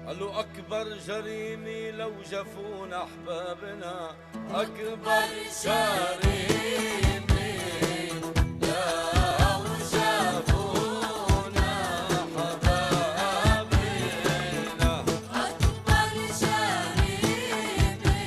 قالوا أكبر جريمة لو جفونا أحبابنا، أكبر جريمة لو جفونا أحبابنا، أكبر جريمة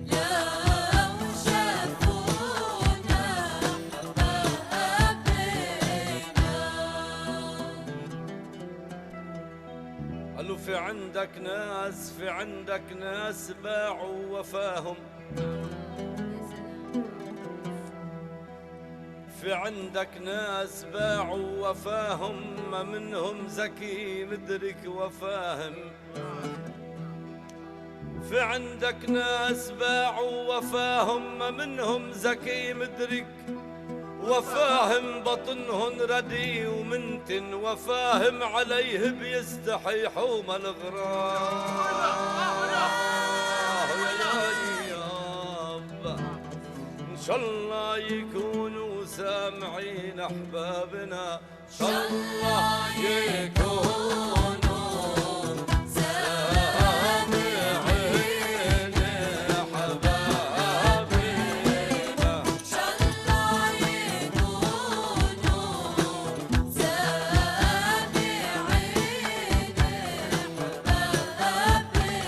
لو جفونا أحبابنا. قالوا في عندك ناس باعوا وفاهم، في عندك ناس باعوا وفاهم، ما منهم ذكي مدرك وفاهم. في عندك ناس باعوا وفاهم، ما منهم ذكي مدرك وفاهم. بطنهن ردي ومنتن وفاهم، عليه بيستحي حوم الغرام. إن شاء الله يكونوا سامعين أحبابنا، إن شاء الله يكونوا سامعين أحبابنا، إن شاء الله يكونوا سامعين أحبابنا.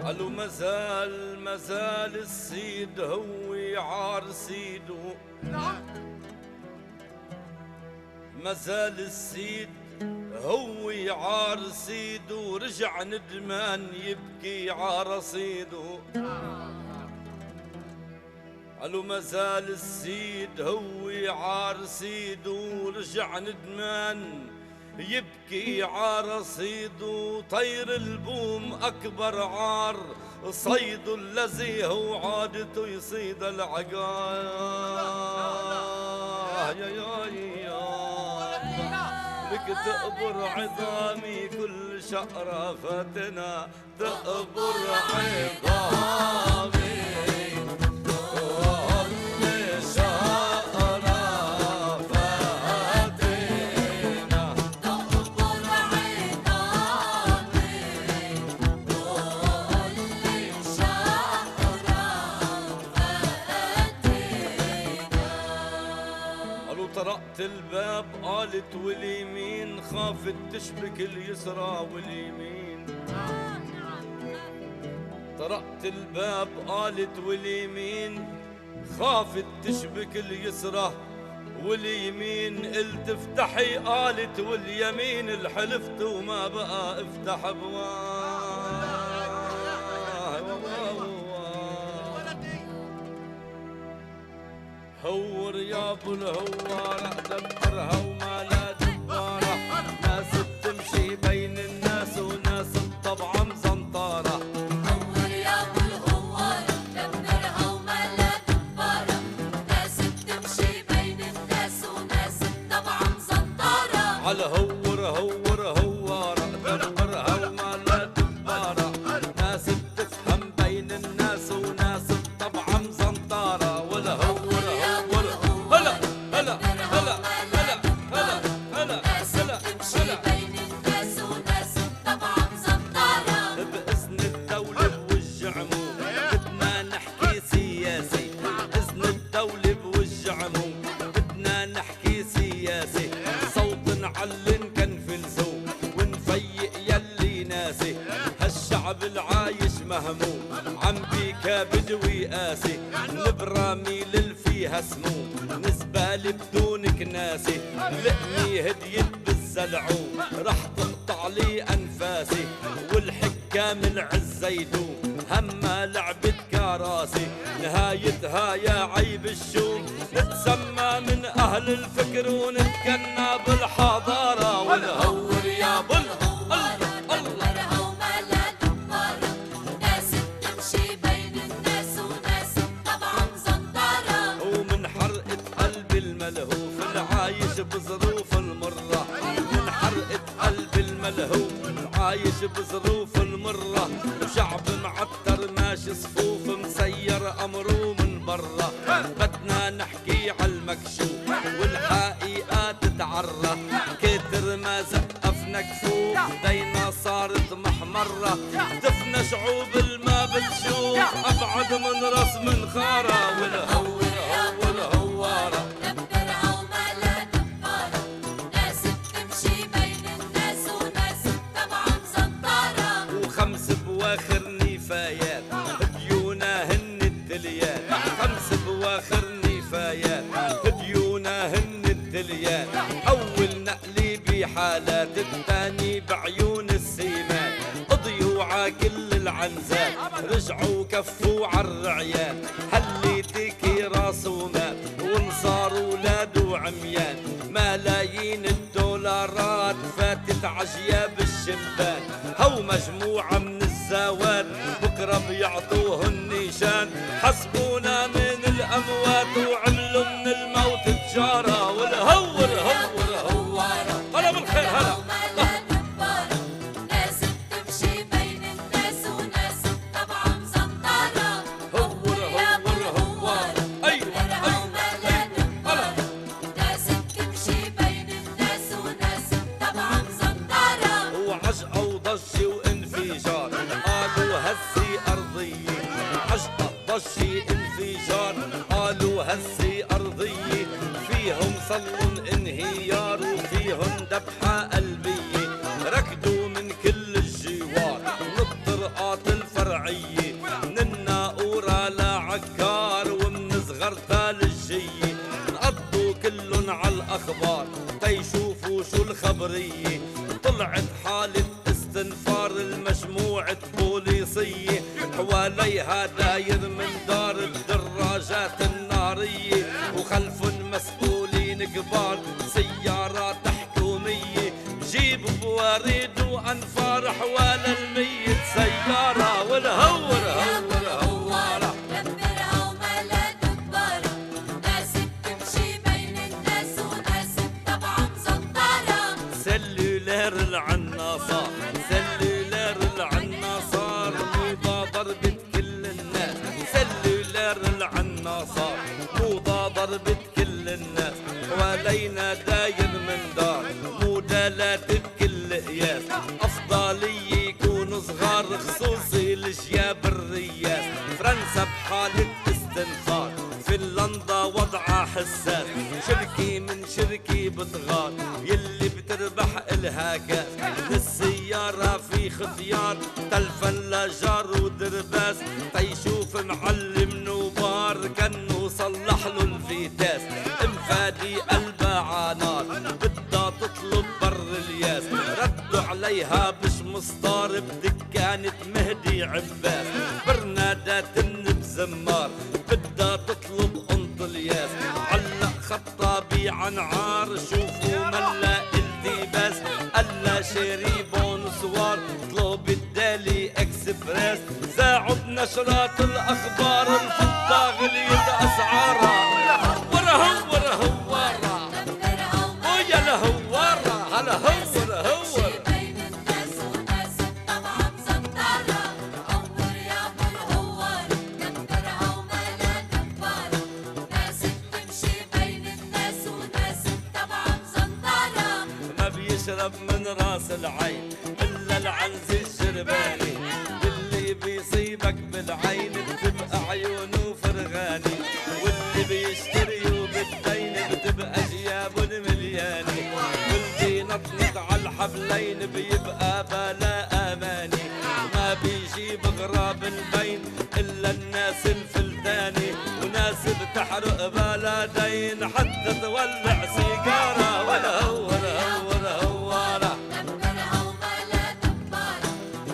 قالوا مازال السيد هو عار سيده، مازال السيد هو عار سيده، رجع ندمان يبكي عرصيده. قالوا مازال السيد هو عار سيده، رجع ندمان يبكي عرصيده. طير البوم أكبر عار صيده، الذي هو عادته يصيد العقار. يا لك تقبر عظامي كل شقرفتنا، تقبر عظامي طرقت الباب قالت واليمين، خافت تشبك اليسرى واليمين. طرقت الباب قالت واليمين، خافت تشبك اليسرى واليمين. قلت افتحي قالت واليمين، الحلفت وما بقى افتح ابواب. هور يا ابو الهوارة، دبرها وما لا دبارة، ناس بتمشي بين الناس وناس طبعا مزنطارة. هور يا ابو الهوارة، دبرها وما لا دبارة، ناس بتمشي بين الناس وناس طبعا مزنطارة. على هور هوارة، دبرها وما لا دبارة، ناس بتفهم بين الناس وناس طبعا مزنطارة. ولا هور هلا هلا هلا هلا هلا هلا هلا تمشي بين الناس وناس طبعا مزنطارة. بإذن الدولة بوجه عموم بدنا نحكي سياسي، بإذن الدولة بوجه عموم بدنا نحكي سياسي. صوت نعلن كنفلزو ونفيق يلي ناسي، هالشعب العايش مهموم عم بيكا بدوي قاسي. نبرامي فيها سموم نزبالة بدون كناسي، لقمي هديت بالزلعوم رح تقطع لي أنفاسي. والحكام العزيدوم هما لعبة كراسي، نهايتها يا عيب الشوم نتسمى من أهل الفكر ونتكنى بالحضارة. والهور يا بل دبرها وما لا دبارة، ناس بتمشي بين الناس وناس طبعا مزنطارة. ومن حرقة قلب الملهوف العايش بظروف المرة، من حرقة قلب الملهوف العايش بظروف المرة. وشعب معتر ماشي صفوف مسير أمره من برا. بدنا نحكي عالمكشوف والحقيقة تتعرى، كتر ما زقفنا كفوف شعوب الما بتشوف ابعد من راس منخاره والهور هور هواره دبرها وما لا دبارة ناس بتمشي بين الناس وناس طبعا زنطارة وخمس بواخر نفايات ديونا هن التليات خمس بواخر نفايات ديونا هن التليات اول نقلي بحالات الثاني بعيون السيمات قضيوا ع كل العنزات رجعوا كفوا عالرعيان هليتكي راس ومات وانصار ولاد وعميان ملايين الدولارات فاتت عجياب الشمبان هو مجموعة من الزوات بكرة بيعطوهن نيشان حسبونا من الأموات وعملوا من الموت تجارة والهور هور هوارة هلا بالخير هلا وما لا دبارة ناس بتمشي بين الناس وناس طبعا زنطارة هور يا هور هوارة أيوة دبرها أيوة وما لا دبارة ناس بتمشي بين الناس وناس طبعا زنطارة وعجقة وضجة وانفجار قالوا هزي أرضية عجقة ضجة انفجار قالوا هزي أرضية فيهم صلوا انهيار وفيهم ذبحة قلبية ركضوا من كل الجوار من الطرقات الفرعية من الناقورة لعكار ومن صغرتا للجية انقضوا كلن على الأخبار تيشوفوا شو الخبرية طلعت حالة استنفار المجموعة بوليسية حواليها داير من دار الدراجات النارية وخلفن مسؤولين كبار سيارات حكومية جيبوا بواريد وأنفار حوالي 100 سيارة والهور هور هوارة دبرها وما لا دبارة ناس بتمشي بين الناس وناس طبعا زنطارة سلولار العناصار سلولار العناصار موضة ضربت كل الناس سلولار العناصار موضة ضربت كل الناس حوالينا داير من دار مودالات بكل قياس أفضلية يكونوا صغار خصوصي لجياب الرياس فرنسا بحالة استنفار فنلندا وضعها حساس شركة من شركة بتغار يلي بتربح الها كاس للسيارة في ختيار تلفن لجار ودرباس تيشوف معلم نوبار كانه صلح له الفيتاس انفادي قلبها عانار بدها تطلب بر الياس ردوا عليها بش مسطار بدكانة مهدي عباس برنادات بزمار بدها تطلب قنط الياس علق خطة بعنعار شوفوا ملا التباس قلا شيري بونسوار طلب الدالي اكسبريس زاعوا بنشرات الاخبار الفضة غليت اسعارها ورا هوارة دبرها وما ويا لهوارة هلا هور هور بين الناس وناس طبعا زنطارة انظر يا ابو الهوار دبرها وما لا دبارة ناس بتمشي بين الناس وناس طبعا زنطارة ما بيشرب من راس العين الا العنز الشرباني واللي بيصيبك بالعين بتبقى عيونه فرغاني واللي بيشتري وبالدين بتبقى جيابه الملياني واللي نطنط على الحبلين بيبقى بلا اماني ما بيجيب غراب البين الا الناس الفلتاني وناس بتحرق بلدين حتى تولع سيجاره ولا هور هواره دبرها وما لا دبارة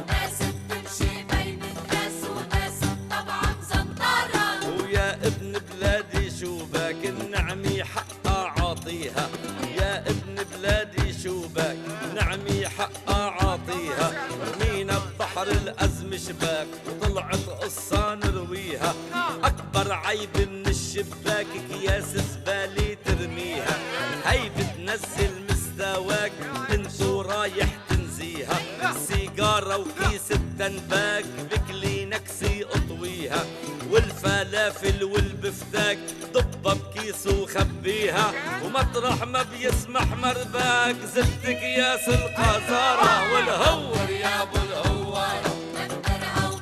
ناس بتمشي بين الناس وناس طبعا زنطارة ويا ابن بلادي شو باك النعمي حقها عاطيها يا ابن بلادي شو باك نعمي حقها عاطيها رمينا ببحر الأزم شباك وطلعت قصة نرويها أكبر عيب من الشباك أكياس زبالة ترميها هي بتنزل مستواك انتو رايح تنزيها سيجارة وكيس التنباك بكلينكسي اطويها والفلافل والبفتاك ضبها بكيس وخبيها ومطرح ما بيسمح مرباك زدت اكياس القذارة والهور يا ابو الهوارة دبرها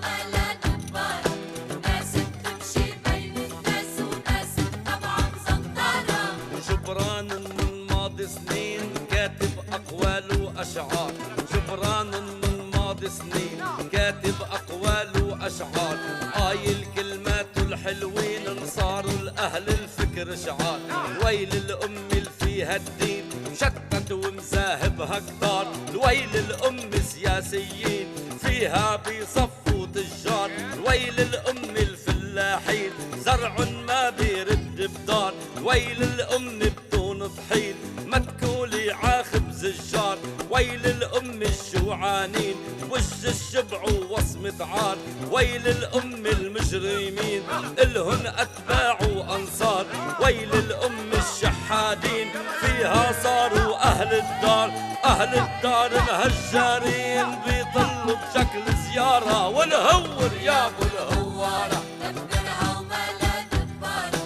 وأشعار، جبران من ماضي سنين كاتب أقوال وأشعار، قايل كلماته الحلوين انصاروا الأهل الفكر شعار. ويل الأم اللي فيها الدين مشتت ومذاهبها كتار، الويل الأم سياسيين فيها بيصفوا تجار، الويل الأم الفلاحين زرع ما بيرد بدار، ويل الأم بدون طحين ما تكولي عاخب زجار، ويل الأم الجوعانين وش الشبع ووصمة عار، ويل الأم المجرمين إلهن أتباع وأنصار، ويل الأم الشحادين فيها صاروا أهل الدار، أهل الدار الهجارين بيضلوا بشكل زيارة، والهور يا أبو الهوارة دبرها وملا دبارة،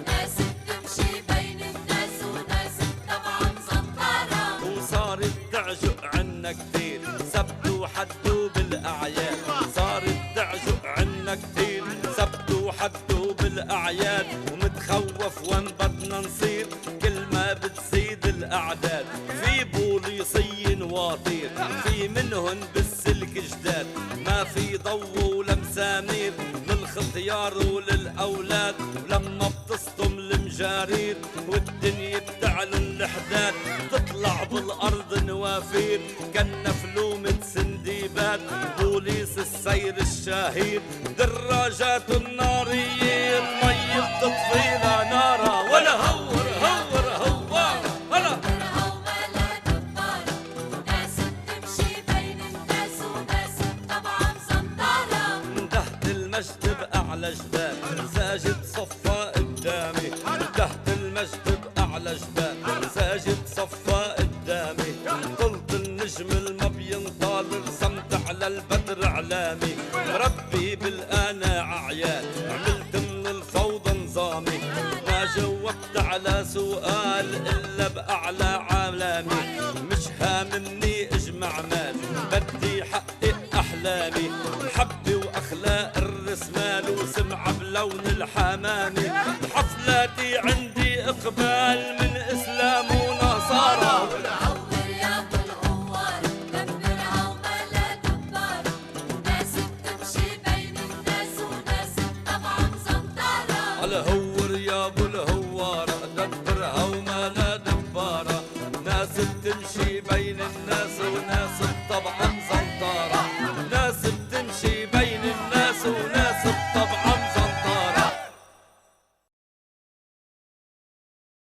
ناس بتمشي بين الناس وناس طبعا زنطارة، وصارت تعجق عنا كتير سبتوا حدوا بالأعياد، صارت تعجق عنا كتير سبتوا حدوا بالأعياد، ومتخوف وين بدنا نصير كل ما بتزيد الأعداد، في بوليصيين واطير في منهن بالسلك جداد، ما في ضو ولا مسامير للختيار وللأولاد، ولما بتصطم المجارير والدنيا بتعلن الحداد تطلع بالأرض نوافير كالنفلومة سنديبات، بوليس السير الشهير دراجات النارية المي بتطفي لها نارا، ولا هور هور هوار هلا دبرها وملا دبارة، ناس بتمشي بين الناس وناس طبعا زنطارة، تحت المجد بأعلى جبال ساجد صفا قدامي، تحت المجد بأعلى جبال ساجد صفا قدامي، قلت النجم الما بينطال رسمت على البدر علامي، ربي بالقناع عيال عملت من الفوضى نظامي، ما جاوبت على سؤال إلا بأعلى علامي، مش هاممني اجمع مال بدي حقق أحلامي، حبي وأخلاق الرسمال وسمعة بلون الحمامي، حفلاتي عندي إقبال من إسلام ونصارى، والهور يا أبو الهوارة، دبرها وملا دبارة، ناس بتمشي بين الناس وناس طبعا زنطارة، الهور يا ابو الهوارة دبرها وما لا دبارة، ناس بتمشي بين الناس وناس طبعا